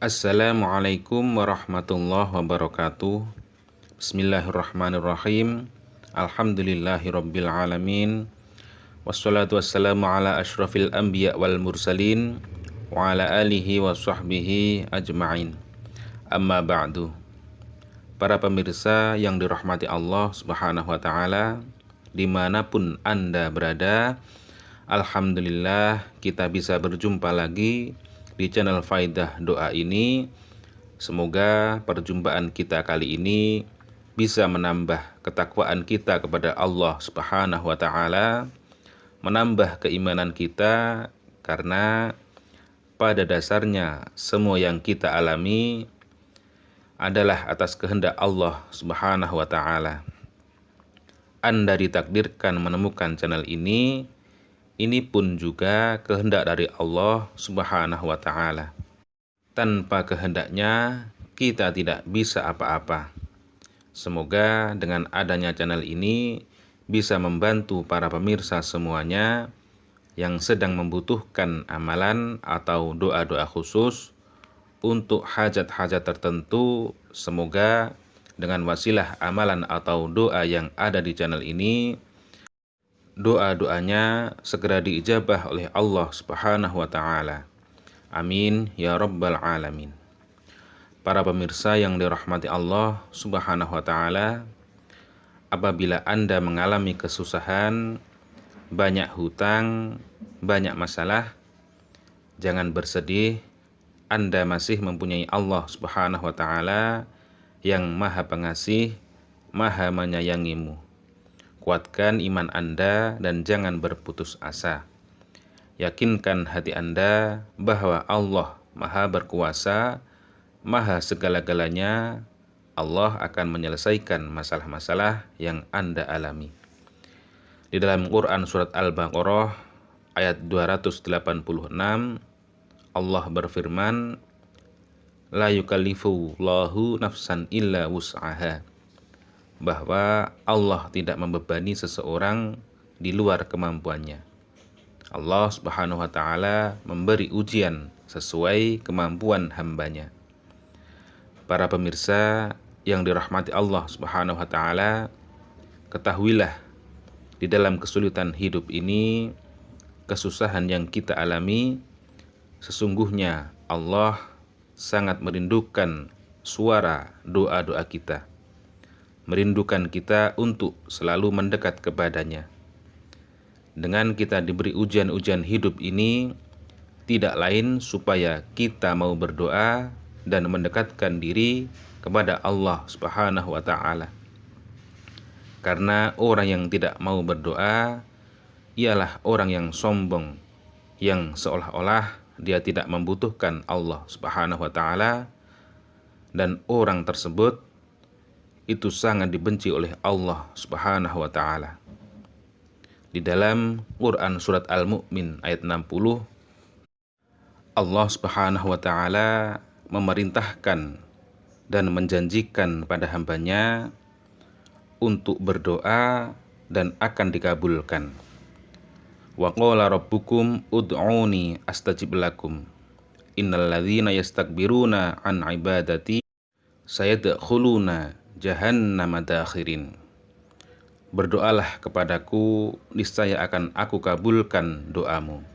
Assalamualaikum warahmatullahi wabarakatuh. Bismillahirrahmanirrahim. Alhamdulillahirabbil alamin. Wassalatu wassalamu ala asyrafil anbiya wal mursalin wa ala alihi wa sahbihi ajma'in. Amma ba'du. Para pemirsa yang dirahmati Allah Subhanahu wa taala, dimanapun Anda berada, alhamdulillah kita bisa berjumpa lagi di channel Faidah Doa ini. Semoga perjumpaan kita kali ini bisa menambah ketakwaan kita kepada Allah Subhanahu wa taala, menambah keimanan kita, karena pada dasarnya semua yang kita alami adalah atas kehendak Allah Subhanahu wa taala. Anda ditakdirkan menemukan channel ini pun juga kehendak dari Allah Subhanahu wa taala. Tanpa kehendaknya kita tidak bisa apa-apa. Semoga dengan adanya channel ini bisa membantu para pemirsa semuanya yang sedang membutuhkan amalan atau doa-doa khusus untuk hajat-hajat tertentu. Semoga dengan wasilah amalan atau doa yang ada di channel ini, doa-doanya segera diijabah oleh Allah Subhanahu wa taala. Amin ya rabbal alamin. Para pemirsa yang dirahmati Allah Subhanahu wa taala, apabila Anda mengalami kesusahan, banyak hutang, banyak masalah, jangan bersedih. Anda masih mempunyai Allah Subhanahu wa taala yang Maha Pengasih, Maha menyayangimu. Kuatkan iman Anda dan jangan berputus asa. Yakinkan hati Anda bahwa Allah Maha berkuasa, Maha segala-galanya. Allah akan menyelesaikan masalah-masalah yang Anda alami. Di dalam Quran surat Al-Baqarah ayat 286, Allah berfirman, la yukallifullahu nafsan illa wus'aha, bahwa Allah tidak membebani seseorang di luar kemampuannya. Allah Subhanahu wa taala memberi ujian sesuai kemampuan hambanya. Para pemirsa yang dirahmati Allah Subhanahu wa taala, ketahuilah di dalam kesulitan hidup ini, kesusahan yang kita alami, sesungguhnya Allah sangat merindukan suara doa-doa kita, merindukan kita untuk selalu mendekat kepadanya. Dengan kita diberi ujian-ujian hidup ini, tidak lain supaya kita mau berdoa dan mendekatkan diri kepada Allah Subhanahu wa taala. Karena orang yang tidak mau berdoa ialah orang yang sombong, yang seolah-olah dia tidak membutuhkan Allah Subhanahu wa taala, dan orang tersebut itu sangat dibenci oleh Allah Subhanahu wa taala. Di dalam Quran surat Al-Mu'min ayat 60, Allah Subhanahu wa taala memerintahkan dan menjanjikan pada hambanya untuk berdoa dan akan dikabulkan. Wa qala rabbukum ud'uni astajib lakum innal ladzina yastakbiruna an ibadati sayadkhuluna jahannama dakhirin. Berdoalah kepadaku, niscaya akan aku kabulkan doamu.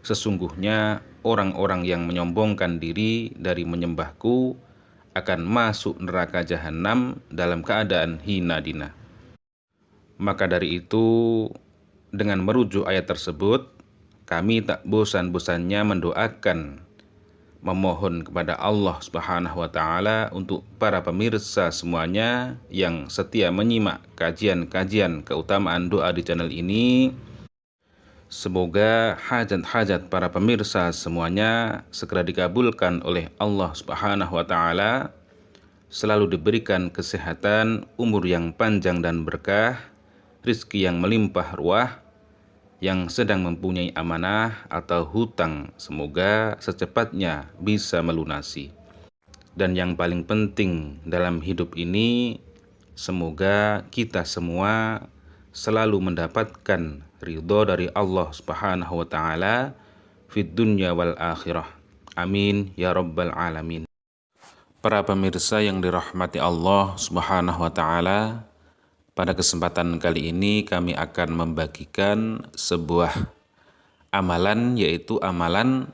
Sesungguhnya orang-orang yang menyombongkan diri dari menyembahku akan masuk neraka jahanam dalam keadaan hina dina. Maka dari itu, dengan merujuk ayat tersebut, kami tak bosan-bosannya mendoakan, memohon kepada Allah Subhanahu wa taala untuk para pemirsa semuanya yang setia menyimak kajian-kajian keutamaan doa di channel ini. Semoga hajat-hajat para pemirsa semuanya segera dikabulkan oleh Allah Subhanahu wa taala, selalu diberikan kesehatan, umur yang panjang dan berkah, rizki yang melimpah ruah. Yang sedang mempunyai amanah atau hutang, semoga secepatnya bisa melunasi. Dan yang paling penting dalam hidup ini, semoga kita semua selalu mendapatkan ridho dari Allah Subhanahu wa taala fid dunya wal akhirah. Amin ya rabbal alamin. Para pemirsa yang dirahmati Allah Subhanahu wa taala, pada kesempatan kali ini kami akan membagikan sebuah amalan, yaitu amalan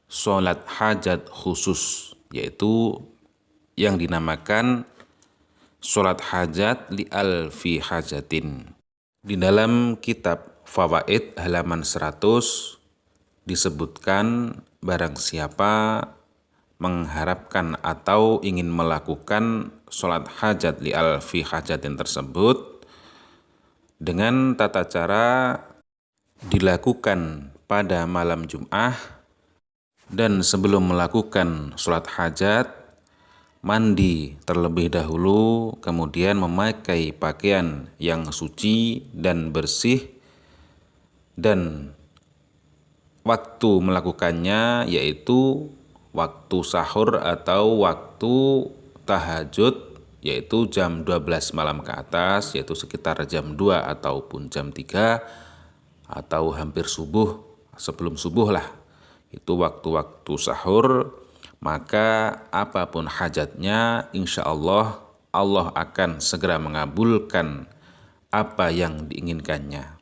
sholat hajat khusus, yaitu yang dinamakan sholat hajat li alfi hajatin. Di dalam kitab Fawaid halaman 100 disebutkan barang siapa mengharapkan atau ingin melakukan sholat hajat li alfi hajatin tersebut dengan tata cara dilakukan pada malam Jum'ah, dan sebelum melakukan sholat hajat mandi terlebih dahulu, kemudian memakai pakaian yang suci dan bersih, dan waktu melakukannya yaitu waktu sahur atau waktu tahajud, yaitu jam 12 malam ke atas, yaitu sekitar jam 2 ataupun jam 3 atau hampir subuh, sebelum subuh lah, itu waktu-waktu sahur. Maka apapun hajatnya, insya Allah Allah akan segera mengabulkan apa yang diinginkannya.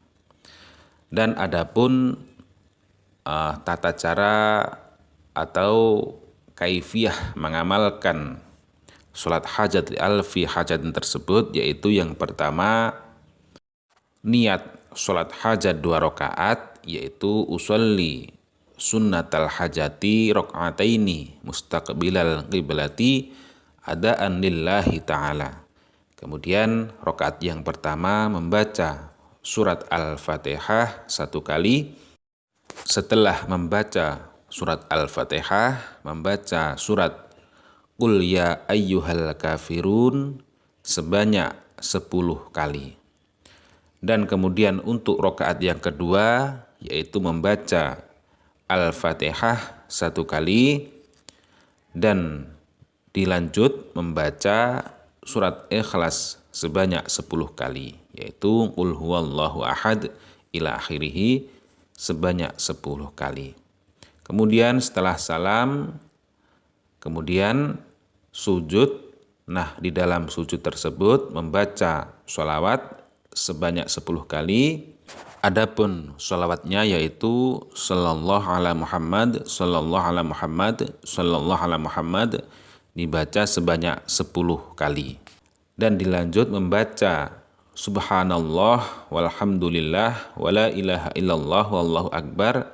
Dan adapun tata cara atau kaifiyah mengamalkan sholat hajat li alfi hajatin tersebut, yaitu yang pertama niat sholat hajat 2 rakaat, yaitu usolli sunnatal hajati rakaataini mustaqbilal qiblati adaan lillahi ta'ala. Kemudian rakaat yang pertama membaca surat Al-Fatihah 1 kali. Setelah membaca surat Al-Fatihah, membaca surat Qul ya ayyuhal kafirun sebanyak 10 kali. Dan kemudian untuk rakaat yang kedua, yaitu membaca Al-Fatihah 1 kali dan dilanjut membaca surat Ikhlas sebanyak 10 kali, yaitu Qul huwallahu ahad ila akhirih sebanyak 10 kali. Kemudian setelah salam, kemudian sujud. Nah, di dalam sujud tersebut membaca sholawat sebanyak 10 kali. Adapun sholawatnya yaitu sallallahu ala Muhammad, sallallahu ala Muhammad, sallallahu ala Muhammad, dibaca sebanyak 10 kali. Dan dilanjut membaca subhanallah walhamdulillah wala ilaha illallah wallahu akbar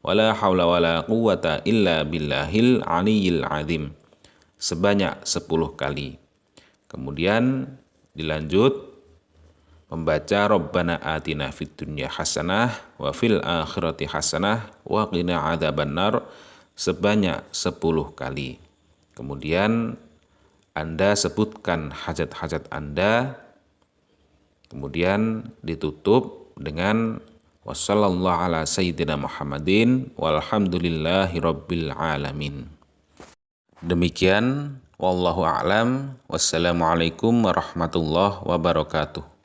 wala haula wala quwata illa billahil aliyyil azim sebanyak 10 kali. Kemudian dilanjut membaca Rabbana atina fid dunya hasanah wa fil akhirati hasanah wa qina adzabannar sebanyak 10 kali. Kemudian Anda sebutkan hajat-hajat Anda, kemudian ditutup dengan wassallallahu ala sayyidina Muhammadin walhamdulillahi rabbil alamin. Demikian, wallahu a'lam, wassalamualaikum warahmatullahi wabarakatuh.